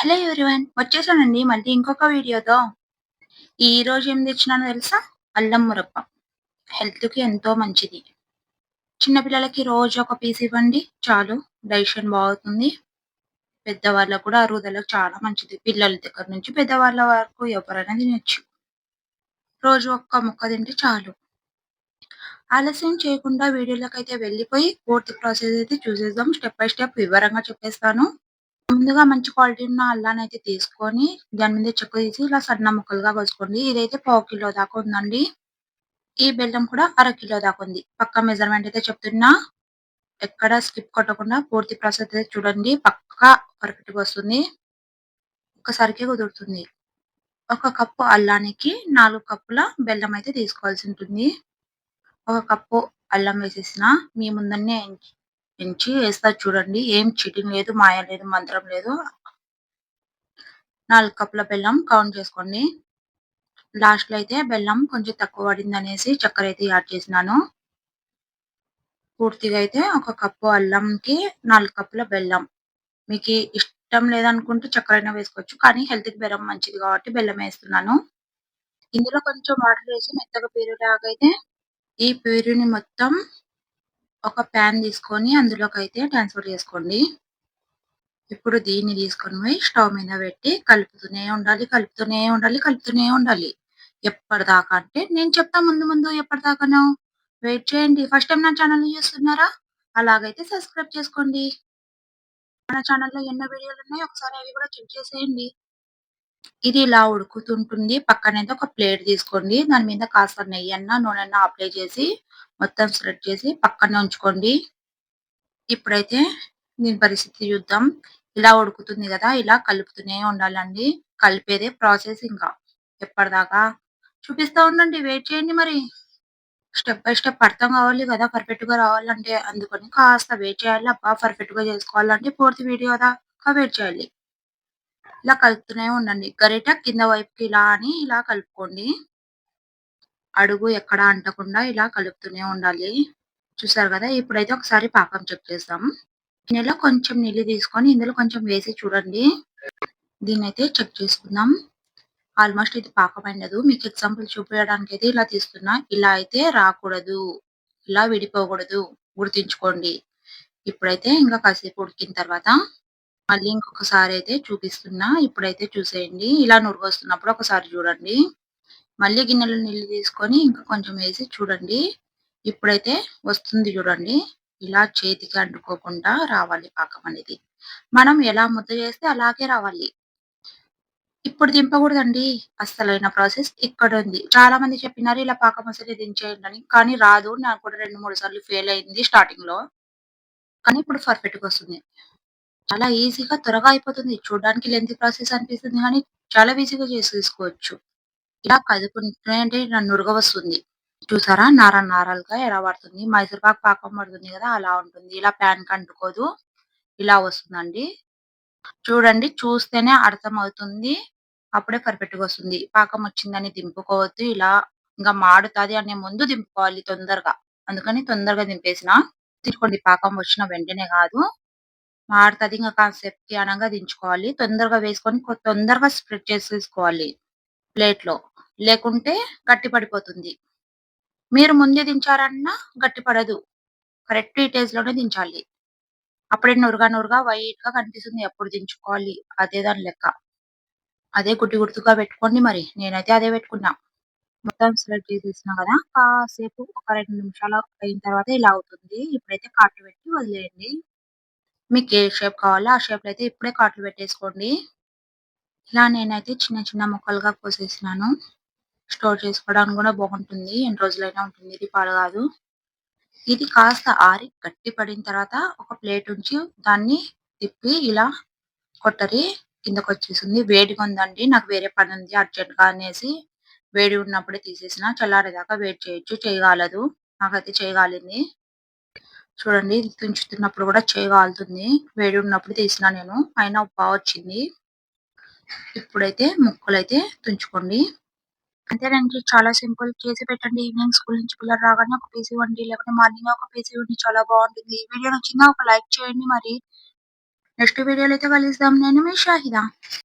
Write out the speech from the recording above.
Hello everyone! వచ్చేసానండి మళ్ళీ ఇంకొక వీడియోతో. ఈరోజు ఏం తెచ్చినానో తెలుసా? అల్లం మురబ్బ. హెల్త్‌కి ఎంతో మంచిది. చిన్న పిల్లలకి రోజు ఒక పీస్ ఇవ్వండి చాలు. డైజెషన్ బావుతుంది. పెద్దవాళ్ళకి కూడా అరుగుదలకు చాలా మంచిది. పిల్లల దగ్గర నుంచి పెద్దవాళ్ళ వరకు ఎవరైనా తినొచ్చు. రోజు ఒక్క ముక్క తింటే చాలు. ఆలస్యం చేయకుండా వీడియోలోకైతే వెళ్ళిపోయి పూర్తి ప్రాసెస్ అయితే చూసేద్దాం. స్టెప్ బై స్టెప్ వివరంగా చెప్పేస్తాను. ముందుగా మంచి క్వాలిటీ ఉన్న అల్లానైతే తీసుకొని, దాని మీద చెక్కు తీసి ఇలా సన్న ముక్కలుగా కోసుకోండి. ఇదైతే పావు కిలో దాకా ఉందండి. ఈ బెల్లం కూడా అర కిలో దాకా ఉంది. పక్కా మెజర్‌మెంట్ అయితే చెప్తున్నా. ఎక్కడ స్కిప్ కొట్టకుండా పూర్తి ప్రాసెస్ అయితే చూడండి. పక్కా పర్ఫెక్ట్‌గా వస్తుంది. ఒక్కసారికే కుదురుతుంది. ఒక కప్పు అల్లానికి 4 కప్పుల బెల్లం అయితే తీసుకోవాల్సి ఉంటుంది. ఒక కప్పు అల్లం వేసేసిన మీ ముందన్నే ఎంచి ఏస్తా చూడండి. ఏం చీటింగ్ లేదు, మాయ లేదు, మంత్రం లేదు. 4 కప్పుల బెల్లం కౌంట్ చేసుకోండి. లాస్ట్‌లో అయితే బెల్లం కొంచెం తక్కువ పడిందనేసి చక్కెర అయితే యాడ్ చేసినాను. పూర్తిగా అయితే ఒక కప్పు అల్లంకి 4 కప్పుల బెల్లం. మీకి ఇష్టం లేదనుకుంటే చక్కెరైనా వేసుకోవచ్చు. కానీ హెల్త్‌కి బెల్లం మంచిది కాబట్టి బెల్లం ఏస్తున్నాను. ఇందులో కొంచెం వాటర్ వేసి మెత్తగా ప్యూరీలాగైతే ఈ ప్యూరీని మొత్తం ఒక పాన్ తీసుకొని అందులోకైతే ట్రాన్స్‌ఫర్ చేసుకోండి. ఇప్పుడు దీన్ని తీసుకొని పోయి స్టవ్ మీద పెట్టి కలుపుతూనే ఉండాలి, కలుపుతూనే ఉండాలి, కలుపుతూనే ఉండాలి. ఎప్పటిదాకా అంటే నేను చెప్తా ముందు ముందు ఎప్పటిదాకానో వెయిట్ చేయండి. ఫస్ట్ టైమ్ నా ఛానెల్‌ని చూస్తున్నారా? అలాగైతే సబ్స్క్రైబ్ చేసుకోండి. మన ఛానెల్‌లో ఎన్నో వీడియోలున్నాయి. ఒకసారి అవి కూడా చెక్ చేసేయండి. ఇది ఇలా ఉడుకుతుంటుంది. పక్కనైతే ఒక ప్లేట్ తీసుకోండి. దాని మీద కాస్త నెయ్యన్నా, నూనెన్నా అప్లై చేసి మొత్తం స్ప్రెడ్ చేసి పక్కనే ఉంచుకోండి. ఇప్పుడైతే దీని పరిస్థితి చూద్దాం. ఇలా ఉడుకుతుంది గదా! ఇలా కలుపుతూనే ఉండాలండి. కలిపేదే ప్రాసెస్ ఇంకా. ఎప్పటిదాకా చూపిస్తా ఉండండి. వెయిట్ చేయండి మరి. స్టెప్ బై స్టెప్ అర్థం కావాలి గదా! పర్ఫెక్ట్‌గా రావాలంటే. అందుకని కాస్త వెయిట్ చేయాలి. అబ్బా! పర్ఫెక్ట్‌గా చేసుకోవాలంటే పూర్తి వీడియో దాకా వెయిట్ చేయాలి. ఇలా కలుపుతూనే ఉండండి. గరిట కింద వైపుకి ఇలా అని ఇలా కలుపుకోండి. అడుగు ఎక్కడ అంటకుండా ఇలా కలుపుతూనే ఉండాలి. చూసారు గదా! ఇప్పుడైతే ఒకసారి పాకం చెక్ చేద్దాం. గిన్నెలో కొంచెం నీళ్లు తీసుకొని ఇందులో కొంచెం వేసి చూడండి. దీన్నైతే చెక్ చేసుకుందాం. ఆల్మోస్ట్ ఇది పాకమైనదు. మీకు ఎగ్జాంపుల్ చూపియడానికైతే ఇలా తీస్తున్నా. ఇలా అయితే రాకూడదు. ఇలా విడిపోకూడదు. గుర్తుంచుకోండి. ఇప్పుడైతే ఇంకా కాసేపు ఉడికిన తర్వాత మళ్ళీ ఇంకొకసారి అయితే చూపిస్తున్నా. ఇప్పుడైతే చూసేయండి. ఇలా నురుగొస్తున్నప్పుడు ఒకసారి చూడండి. మళ్ళీ గిన్నెలో నీళ్లు తీసుకొని ఇంకా కొంచెం వేసి చూడండి. ఇప్పుడైతే వస్తుంది చూడండి. ఇలా చేతికి అంటుకోకుండా రావాలి పాకం అనేది. మనం ఎలా ముద్ద చేస్తే అలాగే రావాలి. ఇప్పుడు దింపకూడదండి. అస్సలైన ప్రాసెస్ ఇక్కడుంది. చాలా మంది చెప్పినారు ఇలా పాకం వస్తేనే దించేయండని. కానీ రాదు. నాకు కూడా 2, 3 సార్లు ఫెయిల్ అయింది స్టార్టింగ్‌లో. కానీ ఇప్పుడు పర్ఫెక్ట్‌గా వస్తుంది. చాలా ఈజీగా త్వరగా అయిపోతుంది. చూడడానికి లెంథీ ప్రాసెస్ అనిపిస్తుంది గానీ చాలా ఈజీగా చేసేసుకోవచ్చు. ఇలా కదుపుతుంటే అంటే ఇలా నురగ వస్తుంది. చూసారా? నారాలుగా ఎలా పడుతుంది. మైసూర్ పాక్ పాకం పడుతుంది గదా! అలా ఉంటుంది. ఇలా పాన్‌కి అంటుకోదు. ఇలా వస్తుందండి. చూడండి చూస్తేనే అర్థమవుతుంది. అప్పుడే పర్ఫెక్ట్‌గా వస్తుంది. పాకం వచ్చిందని దింపుకోవద్దు. ఇలా ఇంగ మాడుతది అనే ముందు దింపుకోవాలి తొందరగా. అందుకని తొందరగా దింపేసిన. తీసుకోండి పాకం వచ్చిన వెంటనే గాదు. మాడుతది ఇంగ కాసేపుకి అనంగా దించుకోవాలి. తొందరగా వేసుకొని తొందరగా స్ప్రెడ్ చేసేసుకోవాలి ప్లేట్‌లో. లేకుంటే గట్టి పడిపోతుంది. మీరు ముందే దించారన్నా గట్టి పడదు. కరెక్ట్ ఈ స్టేజ్‌లోనే దించాలి. అప్పుడే నురగ వైట్‌గా కనిపిస్తుంది. ఎప్పుడు దించుకోవాలి అదే దాని లెక్క. అదే గుర్తుగా పెట్టుకోండి మరి. నేనైతే అదే పెట్టుకున్నా. మొత్తం స్ప్రెడ్ చేసేసినా గదా! కాసేపు ఒక 2 నిమిషాలు అయిన తర్వాత ఇలా అవుతుంది. ఇప్పుడైతే కాట్లు పెట్టి వదిలేయండి. మీకు ఏ షేప్ కావాలో ఆ షేప్‌లో అయితే ఇప్పుడే కాట్లు పెట్టేసుకోండి. ఇలా నేనైతే చిన్న చిన్న ముక్కలుగా కోసేసినాను. స్టోర్ చేసుకోవడానికి గూడా బాగుంటుంది. ఎన్ని రోజులైనా ఉంటుంది. ఇది పాడు గాదు. ఇది కాస్త ఆరి గట్టి పడిన తర్వాత ఒక ప్లేట్ ఉంచి దాన్ని తిప్పి ఇలా కొట్టరి కిందకొచ్చేసింది. వేడిగా ఉందండి. నాకు వేరే పనుంది అర్జెంట్‌గా అనేసి వేడి ఉన్నప్పుడే తీసేసిన. చల్లారేదాకా వెయిట్ చేయొచ్చు. చెయ్యి కాలదు. నాకైతే చెయ్యి కాలింది. చూడండి తుంచుతున్నప్పుడు కూడా చెయ్యి కాలుతుంది. వేడి ఉన్నప్పుడు తీసినా నేను. అయినా వచ్చింది. ఇప్పుడైతే ముక్కలైతే తుంచుకోండి. అంతేనండి. చాలా సింపుల్. చేసి పెట్టండి. ఈవినింగ్ స్కూల్ నుంచి పిల్లలు రాగానే ఒక పీస్ ఇవ్వండి. లేకపోతే మార్నింగే ఒక పీస్ ఇవ్వండి. చాలా బావుంటుంది. వీడియో నచ్చిందా? ఒక లైక్ చేయండి మరి. నెక్స్ట్ వీడియోలో అయితే కలుద్దాం. నేను మీ షాహిద.